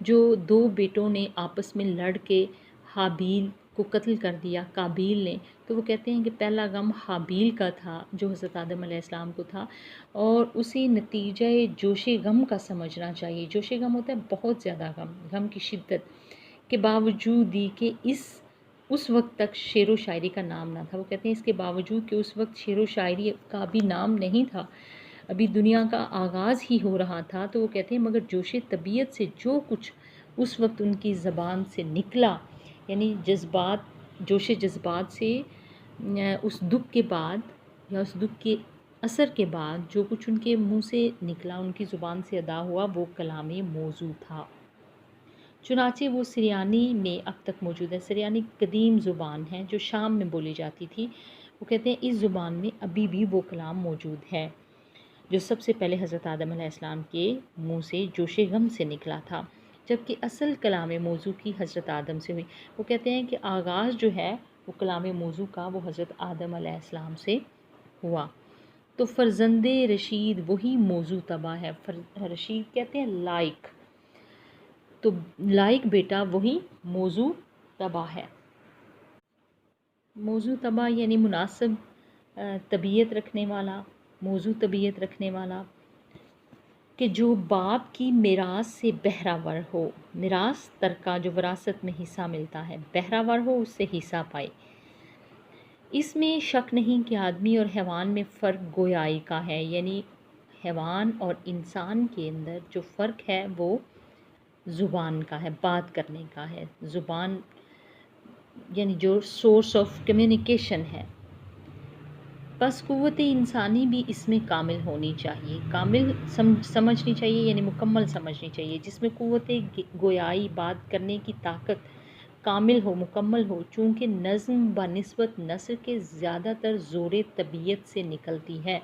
جو دو بیٹوں نے آپس میں لڑ کے حابیل کو قتل کر دیا قابیل نے، تو وہ کہتے ہیں کہ پہلا غم حابیل کا تھا جو حضرت آدم علیہ السلام کو تھا، اور اسی نتیجہ جوش غم کا سمجھنا چاہیے۔ جوش غم ہوتا ہے بہت زیادہ غم کی شدت کے باوجود ہی کہ اس وقت تک شعر و شاعری کا نام نہ تھا۔ وہ کہتے ہیں اس کے باوجود کہ اس وقت شعر و شاعری کا بھی نام نہیں تھا، ابھی دنیا کا آغاز ہی ہو رہا تھا، تو وہ کہتے ہیں مگر جوش طبیعت سے جو کچھ اس وقت ان کی زبان سے نکلا، یعنی جوش جذبات سے اس دکھ کے بعد یا اس دکھ کے اثر کے بعد جو کچھ ان کے منہ سے نکلا، ان کی زبان سے ادا ہوا، وہ کلام موضوع تھا۔ چنانچہ وہ سریانی میں اب تک موجود ہے۔ سریانی قدیم زبان ہے جو شام میں بولی جاتی تھی۔ وہ کہتے ہیں اس زبان میں ابھی بھی وہ کلام موجود ہے جو سب سے پہلے حضرت آدم علیہ السلام کے منہ سے جوش غم سے نکلا تھا، جبکہ اصل کلام موضوع کی حضرت آدم سے ہوئی۔ وہ کہتے ہیں کہ آغاز جو ہے وہ کلام موضوع کا وہ حضرت آدم علیہ السلام سے ہوا، تو فرزند رشید وہی موضوع طبع ہے۔ رشید کہتے ہیں لائق، تو لائق بیٹا وہی موضوع طبع ہے۔ موضوع طبع یعنی مناسب طبیعت رکھنے والا، موضوع طبیعت رکھنے والا، کہ جو باپ کی میراث سے بہرہ ہو، میراث ترکہ جو وراثت میں حصہ ملتا ہے، بہرہ ہو، اس سے حصہ پائے۔ اس میں شک نہیں کہ آدمی اور حیوان میں فرق گویائی کا ہے، یعنی حیوان اور انسان کے اندر جو فرق ہے وہ زبان کا ہے، بات کرنے کا ہے۔ زبان یعنی جو سورس آف کمیونیکیشن ہے، بس قوت انسانی بھی اس میں کامل ہونی چاہیے، کامل سمجھنی چاہیے، یعنی مکمل سمجھنی چاہیے، جس میں قوت گویائی بات کرنے کی طاقت کامل ہو، مکمل ہو، چونکہ نظم بنسبت نثر کے زیادہ تر زور طبیعت سے نکلتی ہے۔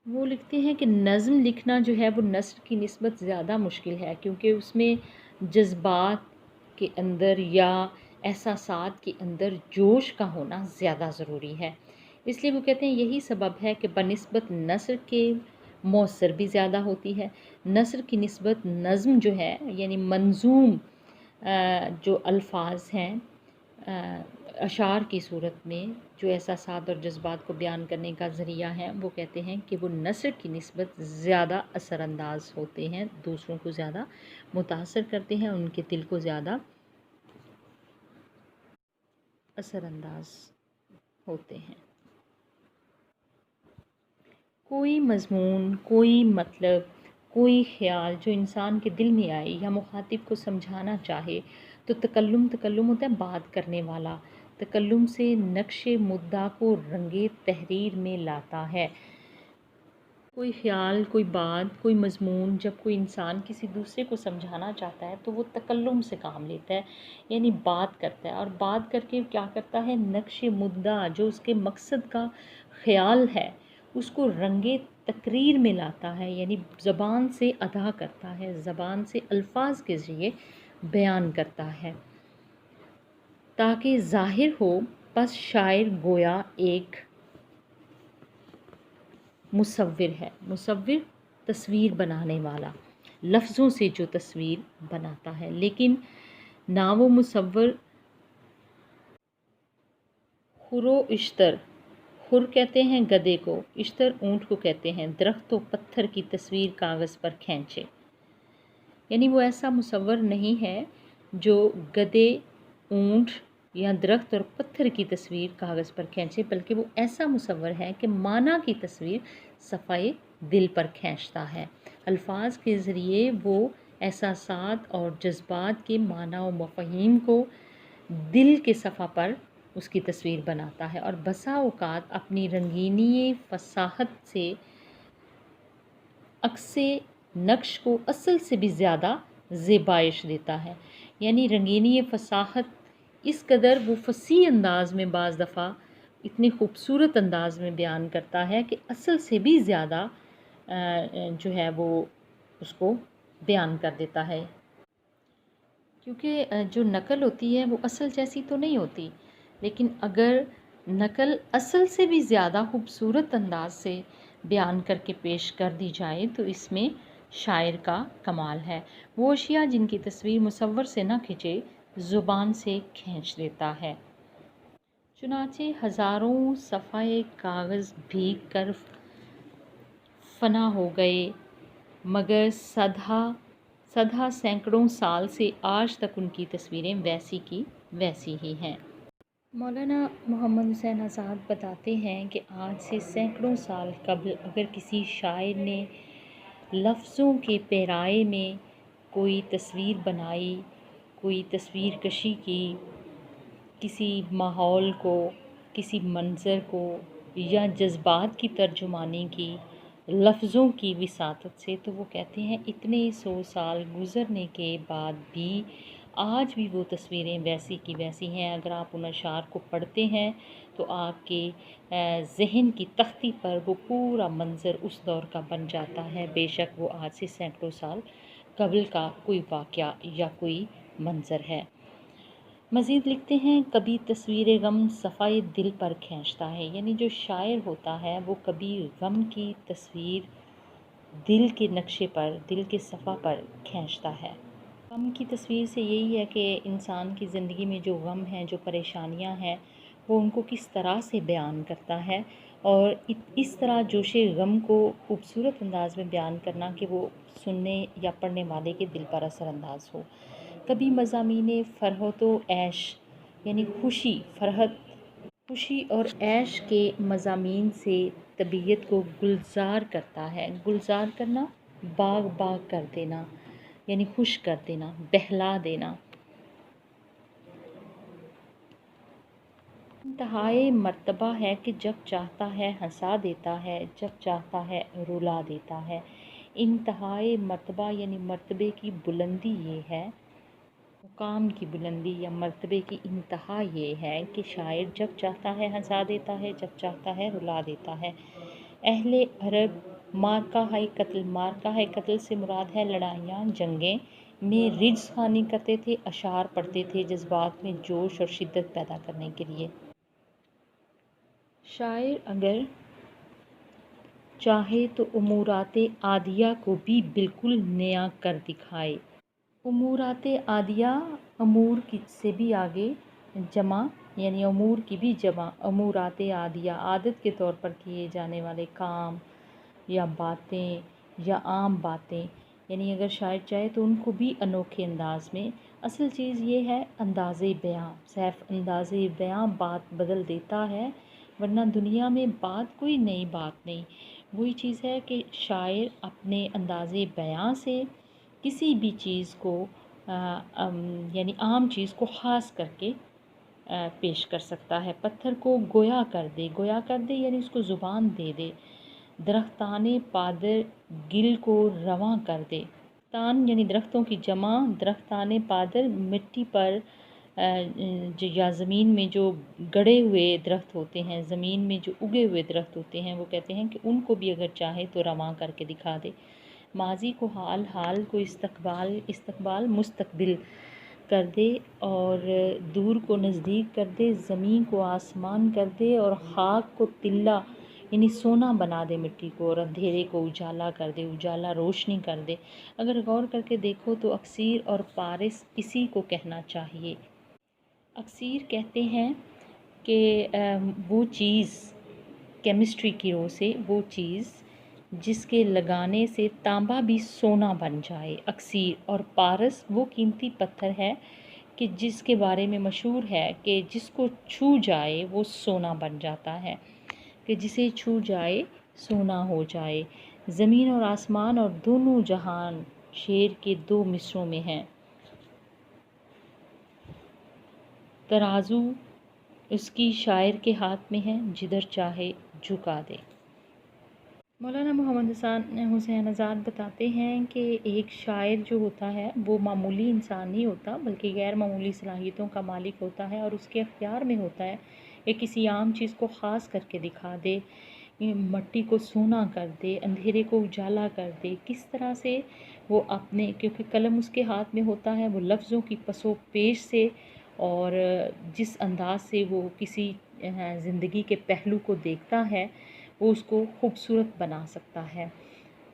وہ لکھتے ہیں کہ نظم لکھنا جو ہے وہ نثر کی نسبت زیادہ مشکل ہے، کیونکہ اس میں جذبات کے اندر یا احساسات کے اندر جوش کا ہونا زیادہ ضروری ہے۔ اس لیے وہ کہتے ہیں یہی سبب ہے کہ بنسبت نثر کے مؤثر بھی زیادہ ہوتی ہے۔ نثر کی نسبت نظم جو ہے یعنی منظوم جو الفاظ ہیں اشعار کی صورت میں جو احساسات اور جذبات کو بیان کرنے کا ذریعہ ہے، وہ کہتے ہیں کہ وہ نثر کی نسبت زیادہ اثر انداز ہوتے ہیں، دوسروں کو زیادہ متاثر کرتے ہیں، ان کے دل کو زیادہ اثر انداز ہوتے ہیں۔ کوئی مضمون، کوئی مطلب، کوئی خیال جو انسان کے دل میں آئے یا مخاطب کو سمجھانا چاہے تو تکلم ہوتا ہے بات کرنے والا، تکلم سے نقش مدعا کو رنگ تحریر میں لاتا ہے۔ کوئی خیال، کوئی بات، کوئی مضمون جب کوئی انسان کسی دوسرے کو سمجھانا چاہتا ہے تو وہ تکلم سے کام لیتا ہے، یعنی بات کرتا ہے، اور بات کر کے کیا کرتا ہے، نقش مدعا جو اس کے مقصد کا خیال ہے اس کو رنگ تقریر میں لاتا ہے، یعنی زبان سے ادا کرتا ہے، زبان سے الفاظ کے ذریعے بیان کرتا ہے تاکہ ظاہر ہو۔ پس شاعر گویا ایک مصور ہے، مصور تصویر بنانے والا، لفظوں سے جو تصویر بناتا ہے، لیکن نہ وہ مصور خر و اشتر، خر کہتے ہیں گدے کو، اشتر اونٹ کو کہتے ہیں، درخت و پتھر کی تصویر کاغذ پر کھینچے، یعنی وہ ایسا مصور نہیں ہے جو گدے، اونٹ یا درخت اور پتھر کی تصویر کاغذ پر کھینچے، بلکہ وہ ایسا مصور ہے کہ معنی کی تصویر صفحۂ دل پر کھینچتا ہے۔ الفاظ کے ذریعے وہ احساسات اور جذبات کے معنی و مفاہیم کو دل کے صفحہ پر اس کی تصویر بناتا ہے، اور بسا اوقات اپنی رنگینی فصاحت سے عکس نقش کو اصل سے بھی زیادہ زیبائش دیتا ہے، یعنی رنگینی فصاحت اس قدر وہ فصیح انداز میں بعض دفعہ اتنے خوبصورت انداز میں بیان کرتا ہے کہ اصل سے بھی زیادہ جو ہے وہ اس کو بیان کر دیتا ہے، کیونکہ جو نقل ہوتی ہے وہ اصل جیسی تو نہیں ہوتی، لیکن اگر نقل اصل سے بھی زیادہ خوبصورت انداز سے بیان کر کے پیش کر دی جائے تو اس میں شاعر کا کمال ہے، وہ اشیاء جن کی تصویر مصور سے نہ کھنچے زبان سے کھینچ دیتا ہے۔ چنانچہ ہزاروں صفحۂ کاغذ بھیگ کر فنا ہو گئے، مگر سدھا سینکڑوں سال سے آج تک ان کی تصویریں ویسی کی ویسی ہی ہیں۔ مولانا محمد حسین آزاد بتاتے ہیں کہ آج سے سینکڑوں سال قبل اگر کسی شاعر نے لفظوں کے پیرائے میں کوئی تصویر بنائی، کوئی تصویر کشی کی، کسی ماحول کو، کسی منظر کو یا جذبات کی ترجمانی کی لفظوں کی وساطت سے، تو وہ کہتے ہیں اتنے 100 سال گزرنے کے بعد بھی آج بھی وہ تصویریں ویسی کی ویسی ہیں۔ اگر آپ ان اشعار کو پڑھتے ہیں تو آپ کے ذہن کی تختی پر وہ پورا منظر اس دور کا بن جاتا ہے، بے شک وہ آج سے سینکڑوں سال قبل کا کوئی واقعہ یا کوئی منظر ہے۔ مزید لکھتے ہیں کبھی تصویر غم صفحۂ دل پر کھینچتا ہے، یعنی جو شاعر ہوتا ہے وہ کبھی غم کی تصویر دل کے نقشے پر، دل کے صفحہ پر کھینچتا ہے۔ غم کی تصویر سے یہی ہے کہ انسان کی زندگی میں جو غم ہیں، جو پریشانیاں ہیں، وہ ان کو کس طرح سے بیان کرتا ہے، اور اس طرح جوش غم کو خوبصورت انداز میں بیان کرنا کہ وہ سننے یا پڑھنے والے کے دل پر اثر انداز ہو۔ کبھی مضامین فرحت و عیش، یعنی خوشی اور عیش کے مضامین سے طبیعت کو گلزار کرتا ہے۔ گلزار کرنا، باغ باغ کر دینا، یعنی خوش کر دینا، بہلا دینا۔ انتہائی مرتبہ ہے کہ جب چاہتا ہے ہنسا دیتا ہے، جب چاہتا ہے رلا دیتا ہے۔ انتہائی مرتبہ یعنی مرتبے کی بلندی یہ ہے، مقام کی بلندی یا مرتبے کی انتہا یہ ہے کہ شاعر جب چاہتا ہے ہنسا دیتا ہے، جب چاہتا ہے رلا دیتا ہے۔ اہل عرب مارکہ قتل سے مراد ہے لڑائیاں، جنگیں میں رجز خوانی کرتے تھے، اشعار پڑھتے تھے جذبات میں جوش اور شدت پیدا کرنے کے لیے۔ شاعر اگر چاہے تو امورات عادیہ کو بھی بالکل نیا کر دکھائے۔ امورات عادیہ، امور سے بھی آگے جمع، یعنی امور کی بھی جمع، امورات عادیہ عادت کے طور پر کیے جانے والے کام یا باتیں یا عام باتیں، یعنی اگر شاعر چاہے تو ان کو بھی انوکھے انداز میں۔ اصل چیز یہ ہے انداز بیاں، صرف انداز بیاں بات بدل دیتا ہے، ورنہ دنیا میں بات کوئی نئی بات نہیں۔ وہی چیز ہے کہ شاعر اپنے انداز بیاں سے کسی بھی چیز کو یعنی عام چیز کو خاص کر کے پیش کر سکتا ہے۔ پتھر کو گویا کر دے یعنی اس کو زبان دے دے۔ درختان پادر گل کو رواں کر دے۔ تان یعنی درختوں کی جمع، درختان پادر مٹی پر یا زمین میں جو گڑے ہوئے درخت ہوتے ہیں، زمین میں جو اگے ہوئے درخت ہوتے ہیں، وہ کہتے ہیں کہ ان کو بھی اگر چاہے تو رواں کر کے دکھا دے۔ ماضی کو حال، حال کو استقبال مستقبل کر دے، اور دور کو نزدیک کر دے، زمین کو آسمان کر دے، اور خاک کو طلا یعنی سونا بنا دے مٹی کو، اور اندھیرے کو اجالا کر دے، اجالا روشنی کر دے۔ اگر غور کر کے دیکھو تو اکسیر اور پارس اسی کو کہنا چاہیے۔ اکسیر کہتے ہیں کہ وہ چیز، کیمسٹری کی رو سے وہ چیز جس کے لگانے سے تانبا بھی سونا بن جائے، اکسیر۔ اور پارس وہ قیمتی پتھر ہے کہ جس کے بارے میں مشہور ہے کہ جس کو چھو جائے وہ سونا بن جاتا ہے، کہ جسے چھو جائے سونا ہو جائے۔ زمین اور آسمان اور دونوں جہان شعر کے دو مصروں میں ہیں۔ ترازو اس کی شاعر کے ہاتھ میں ہے، جدھر چاہے جھکا دے۔ مولانا محمد حسین آزاد بتاتے ہیں کہ ایک شاعر جو ہوتا ہے وہ معمولی انسان نہیں ہوتا، بلکہ غیر معمولی صلاحیتوں کا مالک ہوتا ہے، اور اس کے اختیار میں ہوتا ہے کہ کسی عام چیز کو خاص کر کے دکھا دے، مٹی کو سونا کر دے، اندھیرے کو اجالا کر دے۔ کس طرح سے وہ اپنے، کیونکہ قلم اس کے ہاتھ میں ہوتا ہے، وہ لفظوں کی پس و پیش سے اور جس انداز سے وہ کسی زندگی کے پہلو کو دیکھتا ہے وہ اس کو خوبصورت بنا سکتا ہے۔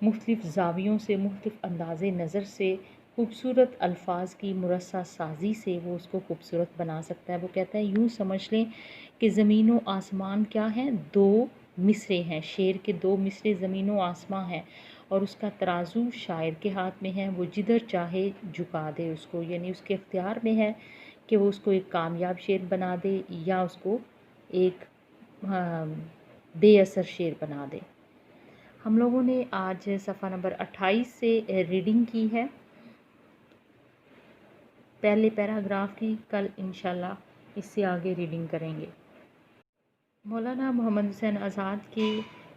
مختلف زاویوں سے، مختلف انداز نظر سے، خوبصورت الفاظ کی مرصع سازی سے وہ اس کو خوبصورت بنا سکتا ہے۔ وہ کہتا ہے یوں سمجھ لیں کہ زمین و آسمان کیا ہیں؟ دو مصرے ہیں، شعر کے دو مصرے زمین و آسمان ہیں، اور اس کا ترازو شاعر کے ہاتھ میں ہے، وہ جدھر چاہے جھکا دے اس کو، یعنی اس کے اختیار میں ہے کہ وہ اس کو ایک کامیاب شعر بنا دے یا اس کو ایک بے اثر شعر بنا دے۔ ہم لوگوں نے آج صفحہ نمبر 28 سے ریڈنگ کی ہے، پہلے پیراگراف کی، کل انشاءاللہ اس سے آگے ریڈنگ کریں گے۔ مولانا محمد حسین آزاد کے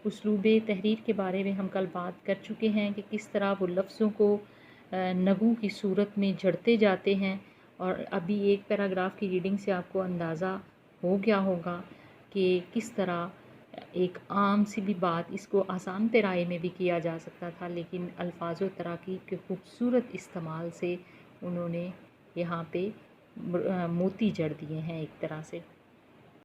اسلوب تحریر کے بارے میں ہم کل بات کر چکے ہیں کہ کس طرح وہ لفظوں کو نغوں کی صورت میں جڑتے جاتے ہیں، اور ابھی ایک پیراگراف کی ریڈنگ سے آپ کو اندازہ ہو گیا ہوگا کہ کس طرح ایک عام سی بھی بات اس کو آسان پیرائے میں بھی کیا جا سکتا تھا، لیکن الفاظ و تراکیب کے خوبصورت استعمال سے انہوں نے یہاں پہ موتی جڑ دیے ہیں ایک طرح سے۔